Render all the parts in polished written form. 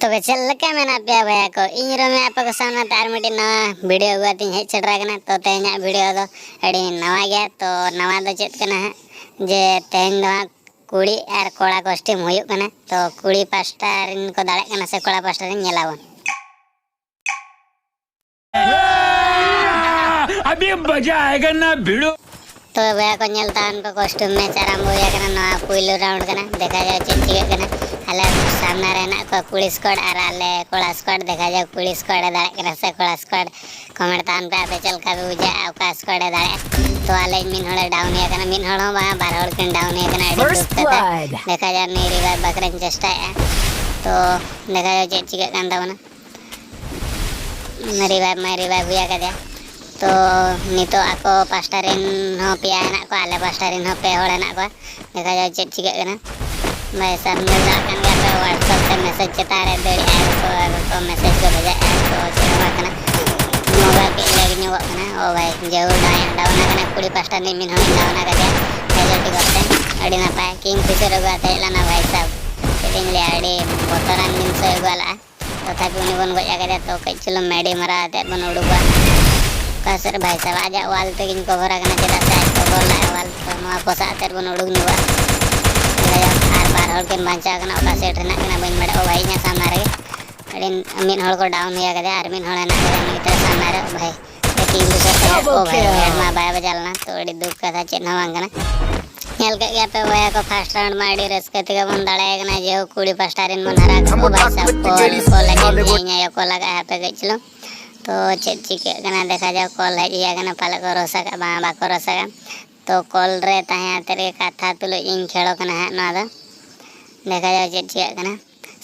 तबे चल लका मेना पे भैया को इन रमे आप को सामने तार मिटी नवा वीडियो गुआती हे चढ़ा कना तो तेना वीडियो दो अड़ी नवा गया तो नवा दो चेत कना जे तेन दो कुड़ी और कोड़ा कॉस्ट्यूम होयो कना तो कुड़ी पास्टा रिन को दाड़े कना से कोड़ा पास्टा रिन नेलावन अभी मजा आएगा ना भिड़ो तो भैया को नेलता उनको कॉस्ट्यूम में चाराम होया कना नवा पुइलो राउंड कना देखा जाए चेत चिगे कना आले सामने रहना को कुड़ी स्क्वाड और आले कोड़ा स्क्वाड देखा जाए कुड़ी स्क्वाड दाड़े कना से कोड़ा स्क्वाड कमेंट तान पे आते चल का बुझा का स्क्वाड दाड़े तो आले मिन होड़े डाउन या कना मिन होड़ो बा 12 होड़ कन डाउन या कना एडी देखा जाए नी रिवाइव बकरन चेष्टा है तो देखा जाए चेत चिगे कान दावना रिवाइव हुआ कदे तो नितो आको पास्टारिन हो पिया ना को आले पास्टारिन हो पे होड़े ना को देखा जाए चेत चिगे कना भाई सब मिल जाकन गया पे व्हाट्सएप पे मैसेज चता रे दे को मैसेज को भेजा तो चेवा कना मोबाइल के लेग न्यू कना ओ भाई जेउ डाउन कना कुड़ी पास्टा नि मिन होनी डाउन कदे रेजल्ट करते अड़ी ना पाए किंग फिशर गवा तेला ना भाई साहब सेटिंग ले अड़ी बोतरान दिन से गवाला तथापि उनी बन गया करे तो कई चलो मेडी मरा ते बन उडुबा कसर भाई साहब आजा वाल ते किन कवर कना चेदा से कवर ला वाल तो मा पोसा ते बन उडुग नुवा आर बार होड़ के बांचा कना ओका सेट ना कना बन मडे ओ भाई nya सामने रे अड़ी मिन होड़ को डाउन होया कदे आर मिन होड़ ना कदे नीते सामने रे भाई देखि इंग्लिश ओ भाई हेड मा बाय बजालना तो अड़ी दुख कथा चेना वांगना नेल के गया पे वया को फर्स्ट राउंड माडी रस्के ते बन दाड़े कना जे कुड़ी पास्टारिन मन हरा को भाई साहब को लगे nya को लगा है पे गचलो तो चेत चिके कना देखा जाओ कॉल है या कना पाले को रोसा का बा को रोसा का तो कॉल रे ताहे तेरे कथा तुलो इन खेलो कना है ना दा देखा जाओ चेत चिके कना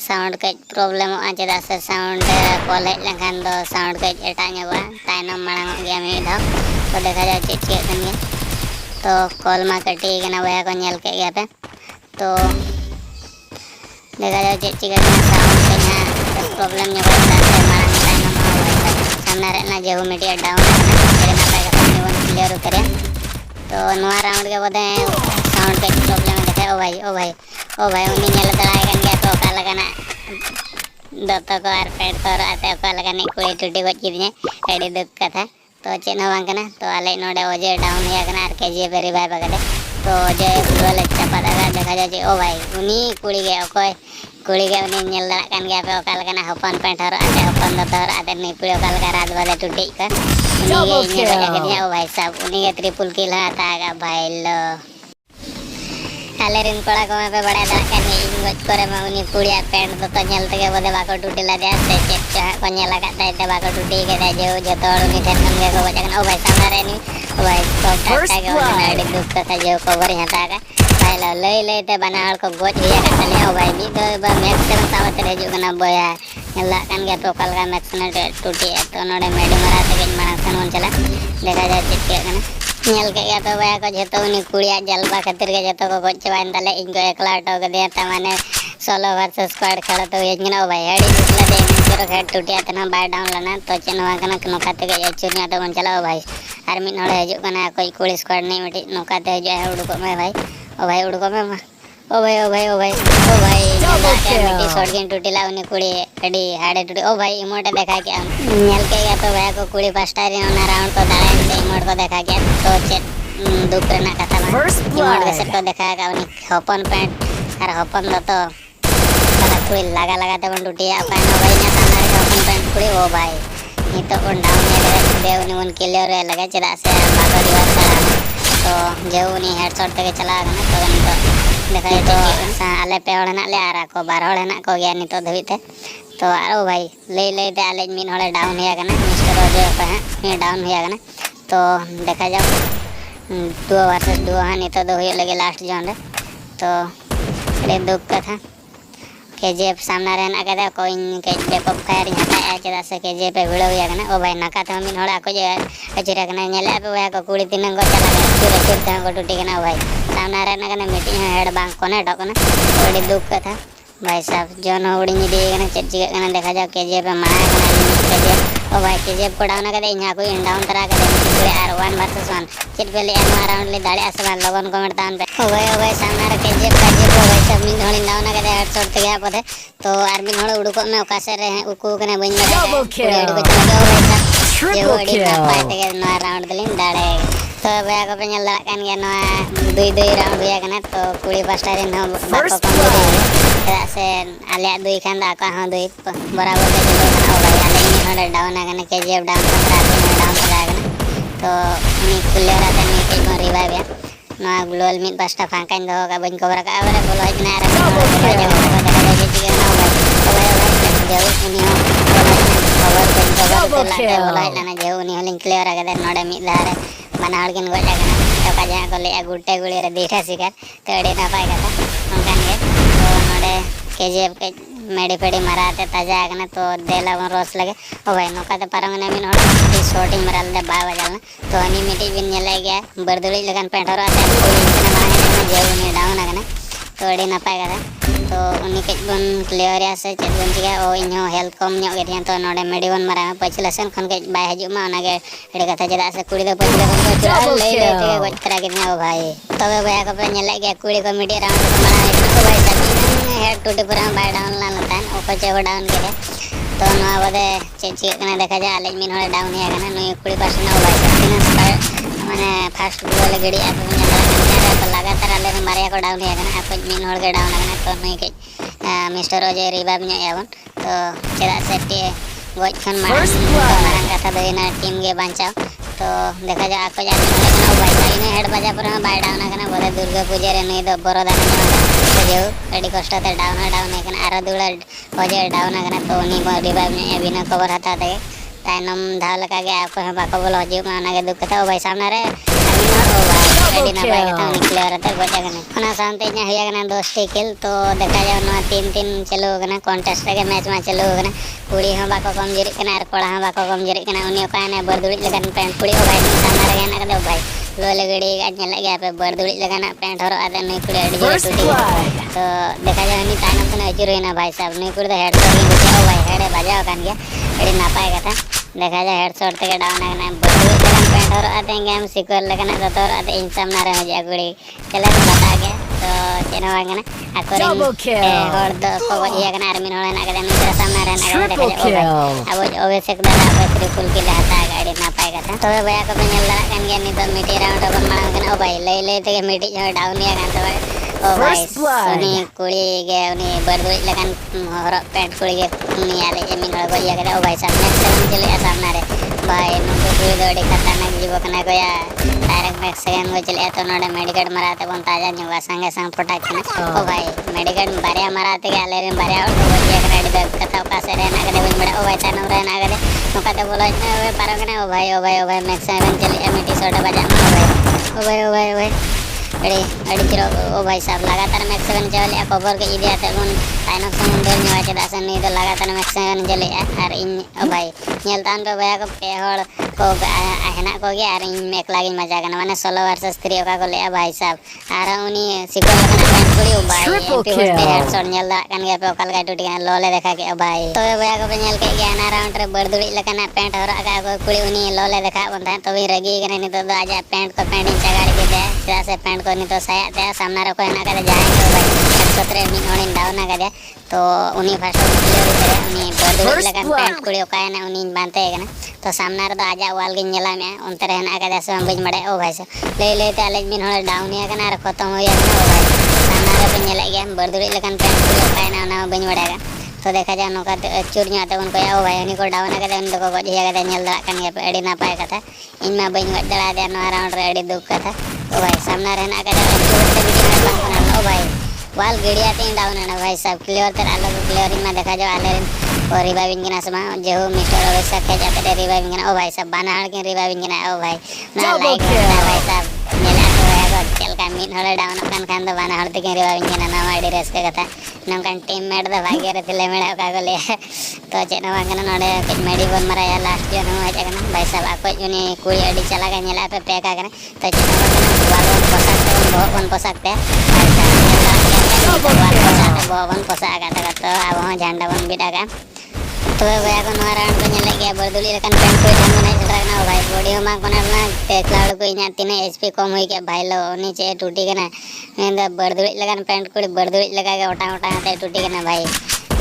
साउंड के प्रॉब्लम आ चेदा से साउंड कॉल है लखान दो साउंड के एटा न्यवा ताइनो मांग गया मी दा तो देखा जाओ चेत चिके कना तो कॉल मा कटी कना वया को नेल के गया पे तो देखा जाओ चेत चिके कना साउंड के ना प्रॉब्लम न्यवा से मांग ताइनो सामने रे ना जेहु मीडिया डाउन करे ना पाएगा सामने वन क्लियर करे तो नवा राउंड के बदे साउंड के प्रॉब्लम देखे ओ भाई उनी नेल दड़ाए गन गया तो का लगाना दत्तो को आर पेट तो आते को लगाने कोई टूटी गो किदने एडी दुख कथा तो चेन वांग कना तो आले नोडे ओजे डाउन या कना आर केजी वेरी भाई बगले तो जे फुल चपा दागा देखा जाए ओ भाई उनी कुड़ी गे ओकोय कुड़ी के उनी नेल दड़ा कान गया पे ओका लगाना हपन पेंट हर आते हपन दत्तो हर आते नी पुड़ो का लगा रात बदे टूटी का उनी गे इने बजा के ओ भाई साहब उनी गे ट्रिपल किल हातागा भाई लो आलेरिन कोड़ा को पे बड़ा दड़ा कान इन गज करे मा उनी पुड़िया पेंट दत्तो नेल तके बदे बाको टूटी ला दे से चेक चा को नेला का ते बाको टूटी के दे जो जतो उनी ठन कन गे को बजा ओ भाई सामने रे नी ओ भाई तो टाटा के उनी अड़ी दुख का जो कवर हातागा भाई ले ते बनाड़ को गोज हिया का तले ओ भाई भी तो बा मैक्सिमम सावत रे जो कना बोया नेला कान गे तो कल का मैक्सिमम टूटी तो नोडे मेडी मरा ते के माना सन चला देखा जाए चिके कना नेल के गया पे वया को जतो उनी कुड़िया जलबा खातिर के जतो को गोच बाइन तले इन को एकला टो के दे त माने सोलो वर्सेस स्क्वाड खेलो तो यजना भाई हेडी निकला दे करो हेड टूटिया तना बाय डाउन लना तो चेनवा कना नोकाते के चुनिया तो बन चला भाई आर मिन होड़े हजु कना कोई कुड़ी स्क्वाड नहीं मिटी नोकाते जो है उड़को में भाई ओ भाई उड़को में ओ भाई मिटी शॉट गेम टूटीला उनी कुड़ी एडी हाडे टूटी ओ भाई इमोट देखा के नेल के गया तो भाई को कुड़ी पास्टारी ओना राउंड को दाड़े इमोट को देखा के तो चेत दुख रेना कथा मा इमोट के सेट को देखा का उनी हपन पेंट और हपन दतो कदा कुड़ी लगा ते बन टूटी आ पानो भाई ना सामने हपन पेंट कुड़ी ओ भाई नी तो उन डाउन ने दे उनी उन क्लियर रे लगे चला से बाको रिवर्स करा तो जे उनी हेडशॉट तक चला गना तो गन तो देखा तो आले पे होड़े ना ले आरा को बार होड़े ना को गया नी तो धविते तो ओ भाई ले ते आले मिन होड़े डाउन होया गना मिस्टर रोजे का है ये डाउन होया गना तो देखा जाओ 2 वर्सेस 2 है नी तो दो ही लगे लास्ट जोन रे तो रे दुख का था केजीएफ सामने रहना कदा कोई के बेकअप फायर हटा चदा से केजीएफ पे भिड़ो हुआ गना ओ भाई नका तो मिन होड़ा को जे अचिरा गना नेला पे वया को कुड़ी तीन को चला गया चुर को टूटी गना भाई सामने रहना कना मीटिंग हेड बांग कोने डकना बड़ी दुख का था भाई साहब जोन उड़ी दी गना चची गना देखा जाओ केजीएफ पे मारा गना केजीएफ ओ भाई केजीएफ को डाउन कदे इन्हा को इन डाउन तरा कदे पूरे आर 1 वर्सेस 1 चिट बेले एन राउंड ले दाड़े असबा लोगन कमेंट दान पे ओ भाई सामने रे केजीएफ का जे ओ भाई सब मिन होली डाउन कदे हेडशॉट ते गया पदे तो आर्मी होड़ उडको में ओका से रहे उको कने बइन Double kill. उडको चले ओ भाई साहब Triple जे ओडी ना kill. पाए ते नो राउंड दलिन दाड़े तो भाई को पे नेल दा कान गया नो दुई राउंड हुआ कने तो कुड़ी पास्टा रे नो बाको First कम blood. से आले दुई खान दा का हां दुई बराबर के चलो ओ भाई आले इन होड़ डाउन कने केजीएफ डाउन डाउन कने तो उनी कुले राते नी के को रिवाइव या ना ग्लोल मिट पास्टा फांकाइन दो का बन कवर का आवरे बोलो इतना रे जरूर उनी कवर बन कवर ते लागे बोलो इतना जे उनी होलिंग क्लियर आ गदे नोडे मिट दारे बनाड़ किन गोजा कना तो का जा को ले गुट्टे गुली रे देखा सिकार तो एडे ना पाए कथा उनकान के तो नोडे केजीएफ के मेडी पेडी मराते ताजा आगना तो देला वन रोस लगे ओ भाई नोका ते पारंगने मिन होड़ शॉटिंग मराल दे बा बजालना तो अनि मिटी बिन नेले गया बरदुली लगन पेंटरो आते इनने मांगे जे उनी डाउन आगना तो एडी नपाय कथा तो उनी के बन क्लियर या से चेत बन जिगा ओ इनो हेल्थ कम न्यो गे तो नोडे मेडी वन मरा पछिला सन खन के बाय हजु मा ओनागे एडी कथा जदा से कुड़ी दे पछिला खन को चुरा ले ले ते गोच तरा के ओ भाई तबे भाई को पे नेले गया कुड़ी को मीडिया राउंड को मरा ओ भाई सब हेड टूटे पूरा बाय डाउन ला लतान ओको चेव डाउन के तो ना बदे चे कने देखा जा आले मिन होड़े डाउन या कने नो 20% ओ भाई सब माने फास्ट गोल गड़ी आप तो लगातार आले मारिया को डाउन या कने आप मिन होड़ के डाउन कने तो नो के मिस्टर अजय रिवाइव न्यो यावन तो चेदा सेटी गोज खन मारन कथा देना टीम के बचाव तो देखा जा आपको जा ओ भाई साइने हेड बजा पर बाय डाउन कने बदे दुर्गा पूजा रे नई दो बरोदा तो जो एडी कष्ट ते डाउन है कने आरा दुला अजय डाउन कने तो नी रिवाइव न्यो बिना कवर हता दे ताइनम धाल का गया आपको बाको बोलो हजू मा नागे दुख था ओ भाई सामने रे ओ भाई एडी ना पाए तो क्लियर रहता गोजा कने खाना शांति nya हिया कने 2 किल तो देखा जाओ ना 3 चलो कने कॉन्टेस्ट के मैच में चलो कने कुड़ी हम बाको कम जरी कने आर कोड़ा हम बाको कम जरी कने उनी का ने बरदुड़ी लगन पेंट कुड़ी ओ भाई सामने रे ना कदे भाई लोले गड़ी गाज लगे पे बरदुड़ी लगन पेंट हरो आदे नहीं कुड़ी एडी टूटी तो देखा जाओ नी ताइनम कने अजुर ना भाई साहब नहीं कुड़ी हेड तो ओ भाई हेड बजाओ कान गया एडी ना पाए कथा देखा जा हेडशॉट ते डाउन आगना बरदुड़ी लगन पेंट हरो आदे गेम सिक्योर लगन तो आदे इन सामने रे हो गुड़ी चले बता गया तो चेनो आगना आकोरे होड़ दो को ये कना आर्मी होड़ ना कदे निरा सामने रे ना देखा जा अब ओवे सेकदा अब ट्रिपल किल हता गाड़ी ना पाए कथा तो भैया को नेल ला कान गया नी तो मिटी राउंड अपन मांग कना ओ भाई ले ते मिटी डाउन या कान तो ओ भाई सुनी कुड़ी गे उनी बरदुड़ी लगन होर पेंट कुड़ी गे उनी आले जमीन होड़ को ये कदा ओ भाई सामने से चले सामने रे भाई नुको कुड़ी दोड़ी खतरनाक जीव कना को या डायरेक्ट मैक्स सेकंड को चले तो नोडे मेडिकेट मराते बन ताजा न्युवा संगे संग पटाक कने ओ भाई मेडिकेट बारिया मराते के आले रे बारिया और तो ये कना डी कथा का से रे ना कदे बन बड़ा ओ भाई तानो रे ना कदे नुका ते बोलो वे पारो कने ओ भाई मैक्स सेकंड चले एमटी शॉट बजा ओ भाई एडी चिरो ओ भाई साहब लगातार मैक्स सेकंड चले कवर के इदे आते बन ताइनो समुंदर न्युवा के दासन नहीं तो लगातार मैक्स सेकंड चले और इन ओ भाई नेलतान तो भैया को पेहड़ को ahena को गया और इन एक लागिन मजा करना माने 16 वर्सेस 3 का को ले भाई साहब आर उनी सिको लगना पेंट कुड़ी ओ भाई एमपी होते हेडशॉट नेल दा कान गया पे ओकल का टूटी लोले देखा के ओ भाई तो भैया को नेल के गया ना राउंड रे बरदुड़ी लगना पेंट और आगा को कुड़ी उनी लोले देखा बंदा तो भी रगी करे नहीं तो आजा पेंट को पेंट इंचा गाड़ी के दे सीधा से पेंट को नहीं तो साया दे सामने रे कोई ना करे जाएंगे भाई 117 मिनट होने डाउन ना करे तो उनी फर्स्ट क्लियर करे उनी बरदुड़ी लगन पेंट कुड़ी ओका ना उनी बांते है तो सामने रे तो आजा वाल के नेला में उनते रहना का जैसे हम बज मड़े ओ भाई से ले ते आले मिन होड़ डाउन या कना रे खत्म हो या ओ भाई सामने रे पे नेला गया बरदुड़ी लगन पेंट कुड़ी ओका ना ना बज मड़ेगा तो देखा जा नोका चुर न्याते उनको या ओ भाई उनी को डाउन का उन को गज या का नेल दा कन या पे एडी ना पाए कथा इन में बज गज दड़ा दे नो राउंड रे एडी दुख कथा ओ भाई सामने रहना का चुर से वीडियो में बन ओ भाई वाल गड़िया तीन डाउन है ना भाई सब क्लियर तेरा अलग क्लियरिंग में देखा जाओ आले और रिवाइविंग ना समा जो मिस्टर अवश्य के जाते रिवाइविंग ना ओ भाई सब बना हड़ के रिवाइविंग ना ओ भाई ना लाइक ना भाई सब मेला तो है को चल का मिन हड़ डाउन कान खान तो बना हड़ के रिवाइविंग ना ना माडी रेस के कथा नंकन टीममेट द भागे रे तिले मेड़ा का को ले तो चेना वांगना नोडे के मेडी बन मरा या लास्ट जो न है ना भाई सब आपको यूनी कुड़ी अडी चला का नेला पे पैक आ तो चेना वांगना वाल पोसाकते भाई सब भवन पोसा आगा तो अब झंडा बन बिड़ा का तो भैया को नवा राउंड को ñele गया बरदुली लेकिन पेंट को ढंग नहीं चल रहा ना भाई बॉडी में कोना ना क्लाउड को इना तीन एचपी कम हुई के भाई लो नीचे टूटी के ना ने बरदुली लेकिन पेंट को बरदुली लगा के ओटा ओटा ते टूटी के ना भाई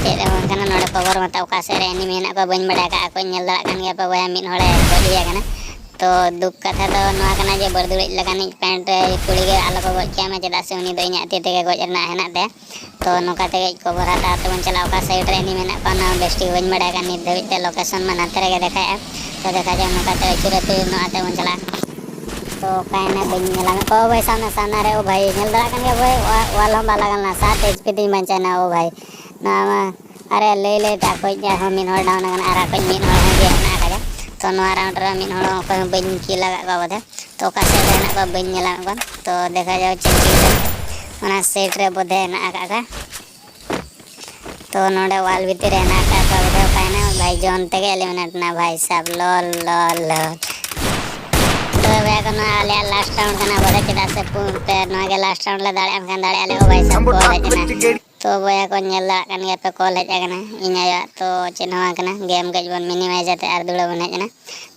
चेले वंकना नोडे पवर मत ओका से एनिमी ना को बन बड़ा का को ñel दड़ा कन गया पे भैया मिन होड़े बोलिया कना तो दुख कथा तो नवा कना जे बरदुली लगानी पेंट कुड़ी के आलो को क्या में चदा से उनी दो इना ते के गोज ना हेना दे तो नोका ते को भराता तो बन चला ओका साइड रे एनिमी ना कोना बेस्टी बन बड़ा का निद ते लोकेशन में नाते रे देखा है तो देखा जाए नोका ते चुरते न आते बन चला तो कायना बन नेला को भाई सामने रे ओ भाई ñel दड़ा कन गया भाई वाल हम बाला गलना 7 एचपी दी बंचाना ओ भाई ना अरे ले ले ता को जा हम मिन होड़ डाउन गन आरा को मिन होड़ गया ना का तो नवा राउंड रे मिन होड़ को बन की लगा को बदे तो का से ना को बन नेला को तो देखा जाओ चेकी ओना सेट रे बदे ना का तो नोडे वाल भीतर ना का बदे कायना भाई जोन ते एलिमिनेट ना भाई सब लॉल लॉल तो भैया को ना आले लास्ट राउंड कना बदे चदा से पे ना के लास्ट राउंड ले दाड़े हम दाड़े आले ओ भाई सब को लेजना तो भैया को ñel kan ya पे कॉल है ना इना या तो चिन्हवा कना गेम के जीवन मिनिमाइज आते आर दुड़ा बने ना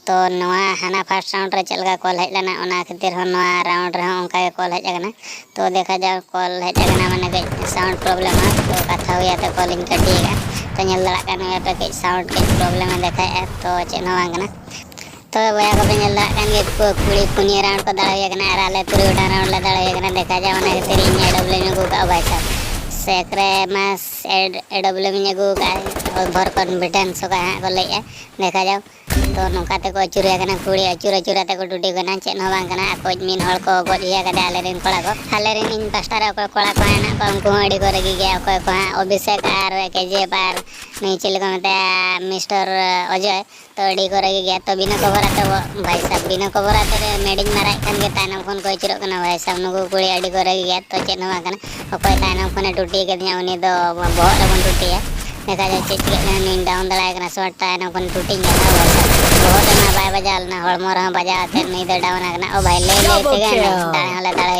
तो नवा हाना फर्स्ट राउंड रे चलगा कॉल है लेना ओना खातिर हो नवा राउंड रे उनका के कॉल है ना तो देखा जाओ कॉल है ना माने के साउंड प्रॉब्लम है तो कथा हुआ तो कॉलिंग कटिएगा तो ñel दड़ा kan ya पे साउंड के प्रॉब्लम है देखा है तो चिन्हवा कना तो भैया को ñel दड़ा kan के कुड़ी पुनी राउंड को दड़ा ना आराले तुरी उड़ा राउंड ले दड़ा ना देखा जाओ ना तेरी डब्ल्यू में को का भाई साहब सेक्रे मास एडब्ल्यू में गु का और भर कॉन्फिडेंस का को ले देखा जाओ तो नोका ते को अचुरिया कना कुड़ी अचुरा ते को टूटी कना चेन हो बांग कना को मिन हड़ को गोलिया का डाले रिन कोड़ा को हाले रिन इन पास्टर को कोड़ा को ना को उनको अड़ी को रगी गया को अभिषेक आर केजे पार नहीं चले को मते मिस्टर अजय तो अड़ी को रगी गया तो बिना कवर आते भाई साहब बिना कवर आते मेडिंग मारा खान के ताना फोन को चिरो कना भाई साहब नुको कुड़ी अड़ी को रगी गया तो चेन हो कना कोई ताना फोन टूटी के दिया उनी दो बहुत बन टूटी है देखा जाए चिचके नींद डाउन दलाए कना शॉट ताना फोन टूटी गया भाई साहब बहुत ना बाय बजाल ना हड़मोर बजा नींद डाउन आगना ओ भाई ले ले ते दाणे हले दाड़े